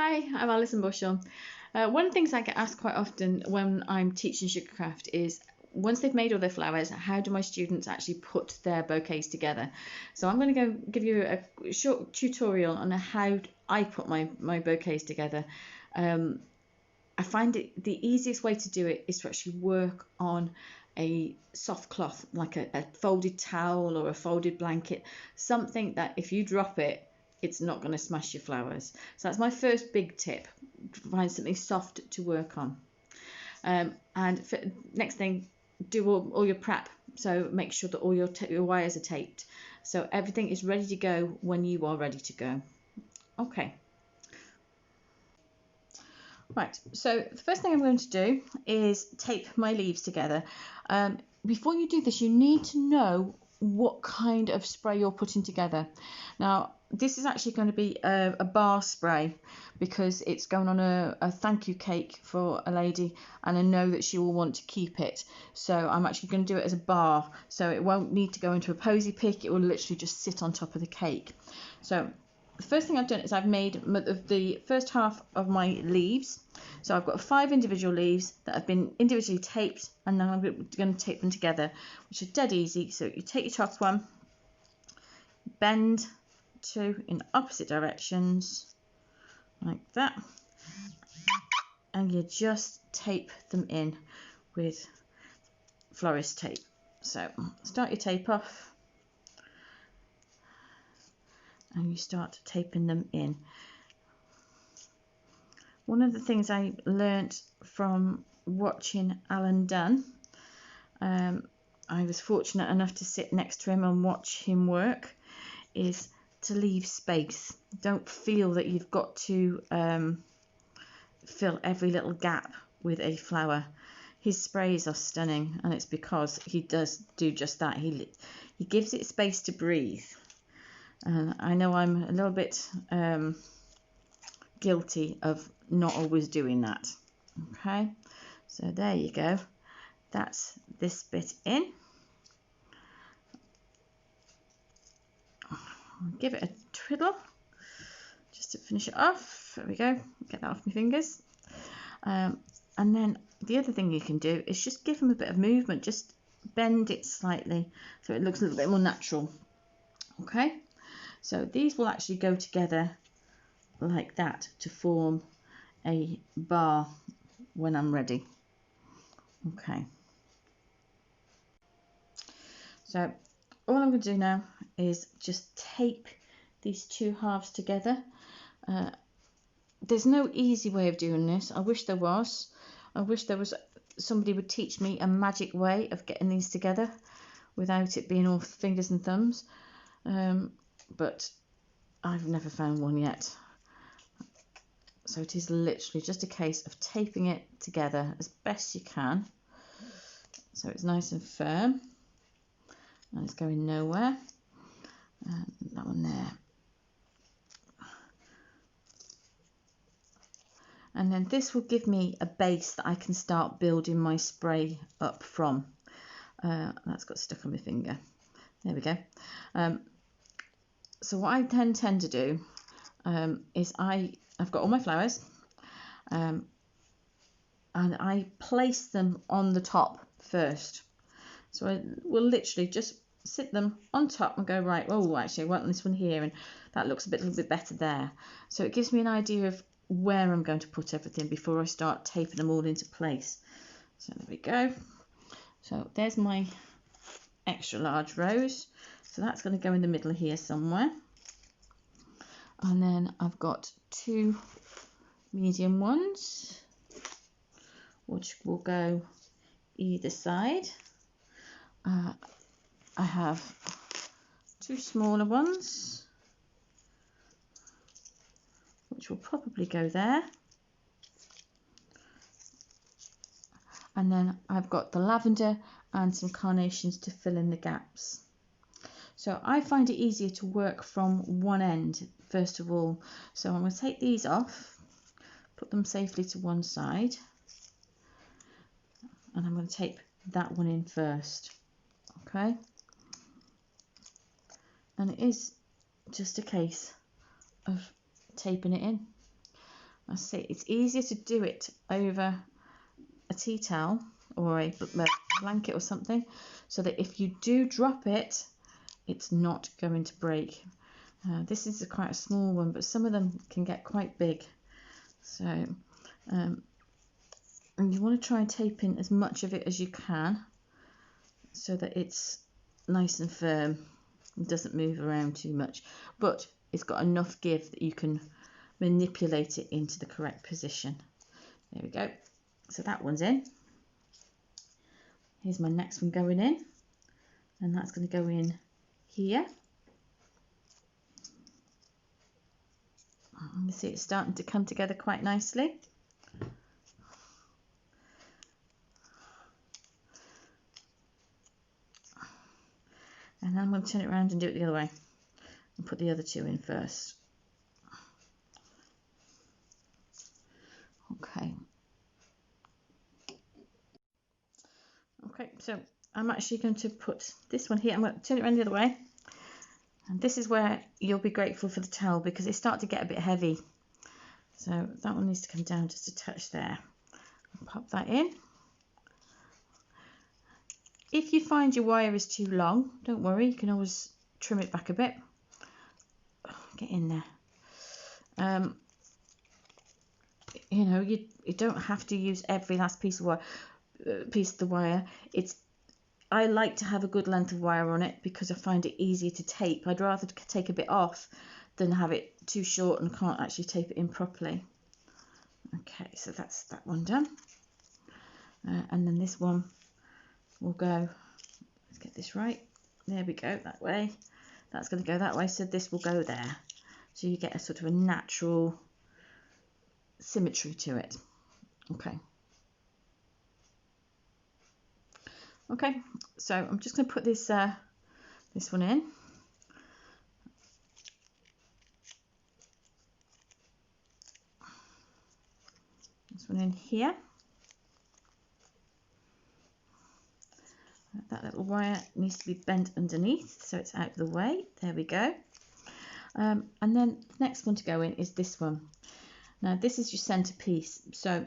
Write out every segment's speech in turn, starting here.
Hi, I'm Alison Bushell. One of the things I get asked quite often when I'm teaching Sugarcraft is once they've made all their flowers, how do my students actually put their bouquets together? So I'm going to go give you a short tutorial on how I put my bouquets together. I find the easiest way to do it is to actually work on a soft cloth, like a folded towel or a folded blanket, something that if you drop it, it's not going to smash your flowers. So that's my first big tip. Find something soft to work on. And next thing, do all your prep. So make sure that all your wires are taped. So everything is ready to go when you are ready to go. Okay. Right, so the first thing I'm going to do is tape my leaves together. Before you do this, you need to know what kind of spray you're putting together. Now, this is actually going to be a bar spray because it's going on a thank you cake for a lady, and I know that she will want to keep it. So I'm actually going to do it as a bar, so it won't need to go into a posy pick. It will literally just sit on top of the cake. So the first thing I've done is I've made the first half of my leaves. So I've got 5 individual leaves that have been individually taped, and now I'm going to tape them together, which is dead easy. So you take your top one, bend 2 in opposite directions, like that, and you just tape them in with florist tape. So start your tape off, and you start taping them in. One of the things I learnt from watching Alan Dunn, I was fortunate enough to sit next to him and watch him work, is to leave space. Don't feel that you've got to fill every little gap with a flower. His sprays are stunning, and it's because he does do just that. He gives it space to breathe. And I know I'm a little bit guilty of not always doing that. Okay, so there you go. That's this bit in. Give it a twiddle just to finish it off. There we go. Get that off my fingers. And then the other thing you can do is just give them a bit of movement. Just bend it slightly so it looks a little bit more natural. Okay, so these will actually go together like that to form a bar when I'm ready. Okay, so all I'm going to do now is just tape these 2 halves together. There's no easy way of doing this. I wish there was. I wish there was somebody would teach me a magic way of getting these together without it being all fingers and thumbs, but I've never found one yet. So it is literally just a case of taping it together as best you can, so it's nice and firm and it's going nowhere. That one there. And then this will give me a base that I can start building my spray up from. That's got stuck on my finger. There we go. So what I tend to do is I've got all my flowers, and I place them on the top first. So I will literally just sit them on top and go, right, oh, actually I want this one here, and that looks a little bit better there. So it gives me an idea of where I'm going to put everything before I start taping them all into place. So there we go. So there's my extra large rose. So that's going to go in the middle here somewhere. And then I've got 2 medium ones, which will go either side. I have 2 smaller ones, which will probably go there. And then I've got the lavender and some carnations to fill in the gaps. So I find it easier to work from one end first of all. So I'm going to take these off, put them safely to one side, and I'm going to tape that one in first. Okay, and it is just a case of taping it in. I say it's easier to do it over a tea towel or a blanket or something, so that if you do drop it, it's not going to break. This is quite a small one, but some of them can get quite big. So, and you want to try and tape in as much of it as you can, so that it's nice and firm and doesn't move around too much, but it's got enough give that you can manipulate it into the correct position. There we go. So that one's in. Here's my next one going in, and that's going to go in here. You see it's starting to come together quite nicely. And then I'm going to turn it around and do it the other way and put the other two in first. Okay. Okay, so I'm actually going to put this one here. I'm going to turn it around the other way. And this is where you'll be grateful for the towel, because they start to get a bit heavy. So that one needs to come down just a touch there. I'll pop that in. If you find your wire is too long, don't worry, you can always trim it back a bit. Get in there. You know, you don't have to use every last piece of the wire. I like to have a good length of wire on it because I find it easier to tape. I'd rather take a bit off than have it too short and can't actually tape it in properly. Okay, so that's that one done. And then this one will go, let's get this right. There we go, that way. That's going to go that way, so this will go there. So you get a sort of a natural symmetry to it. Okay. Okay, so I'm just going to put this this one in. This one in here. That little wire needs to be bent underneath so it's out of the way. There we go. And then the next one to go in is this one. Now this is your centerpiece, so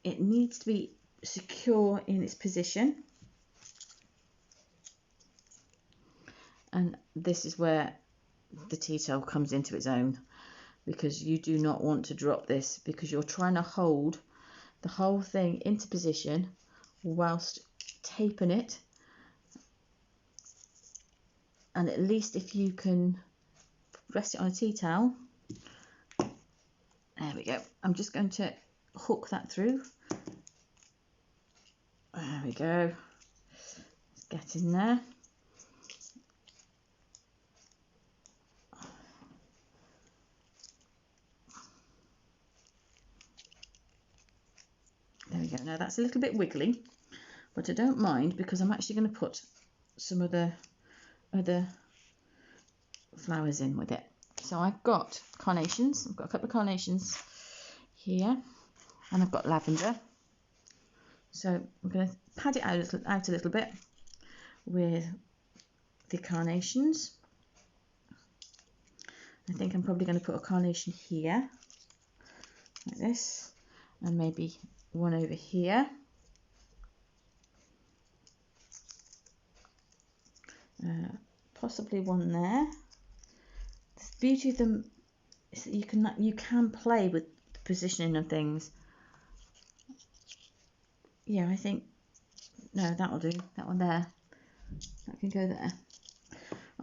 it needs to be secure in its position, and this is where the tea towel comes into its own, because you do not want to drop this, because you're trying to hold the whole thing into position whilst taping it. And at least if you can rest it on a tea towel, there we go. I'm just going to hook that through. There we go. Let's get in there. There we go. Now that's a little bit wiggly, but I don't mind, because I'm actually going to put some of the other flowers in with it. So I've got carnations. I've got a couple of carnations here, and I've got lavender. So I'm going to pad it out a little bit with the carnations. I think I'm probably going to put a carnation here, like this, and maybe one over here. Possibly one there. The beauty of them is that you can play with the positioning of things. Yeah, I think, no, that'll do. That one there. That can go there.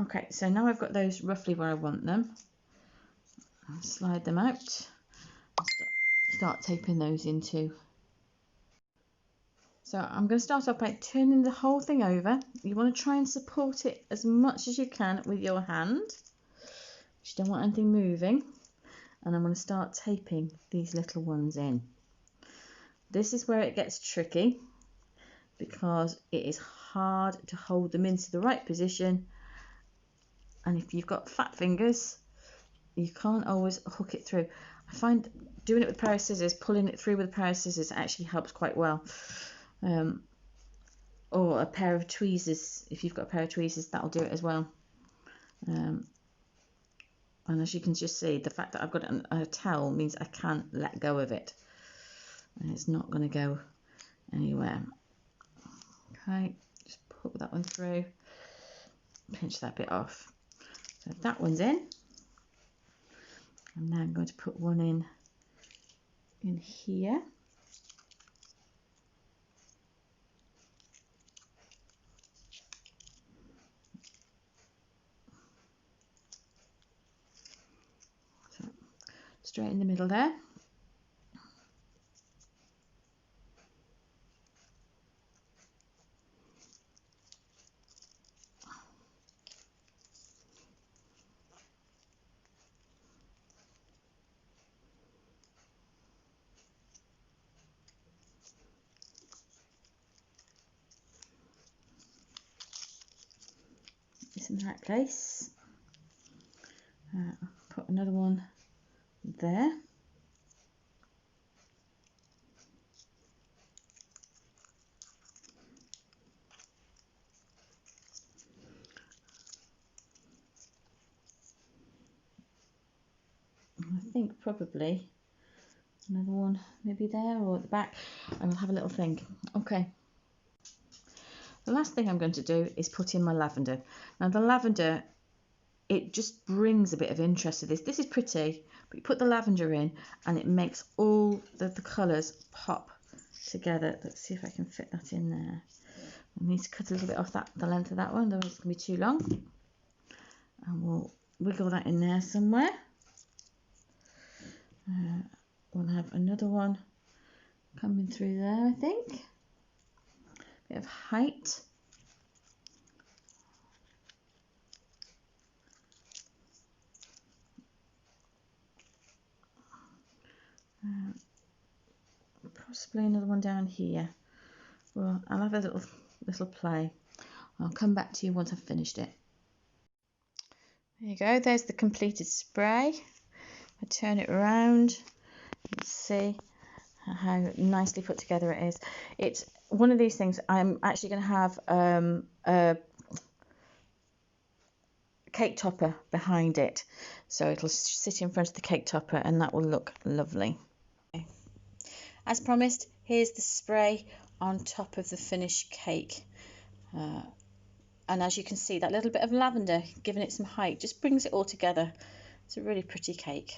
Okay, so now I've got those roughly where I want them. I'll slide them out. Start taping those into. So I'm going to start off by turning the whole thing over. You want to try and support it as much as you can with your hand. You don't want anything moving. And I'm going to start taping these little ones in. This is where it gets tricky, because it is hard to hold them into the right position. And if you've got fat fingers, you can't always hook it through. I find doing it with a pair of scissors, pulling it through with a pair of scissors actually helps quite well. Or a pair of tweezers, if you've got a pair of tweezers, that'll do it as well. And as you can just see, the fact that I've got a towel means I can't let go of it. And it's not going to go anywhere. Okay, just put that one through. Pinch that bit off. So that one's in. And now I'm going to put one in here. So straight in the middle there. In the right place. Put another one there. I think probably another one maybe there or at the back, and I'll have a little think. Okay. The last thing I'm going to do is put in my lavender. Now the lavender, it just brings a bit of interest to this. This is pretty, but you put the lavender in and it makes all the colours pop together. Let's see if I can fit that in there. I need to cut a little bit off the length of that one, otherwise it's going to be too long. And we'll wiggle that in there somewhere. We'll have another one coming through there, I think. Bit of height. Possibly another one down here. Well, I'll have a little play. I'll come back to you once I've finished it. There you go, there's the completed spray. I turn it around, you can see how nicely put together it is. It's one of these things, I'm actually going to have a cake topper behind it. So it'll sit in front of the cake topper and that will look lovely. Okay. As promised, here's the spray on top of the finished cake. And as you can see, that little bit of lavender, giving it some height, just brings it all together. It's a really pretty cake.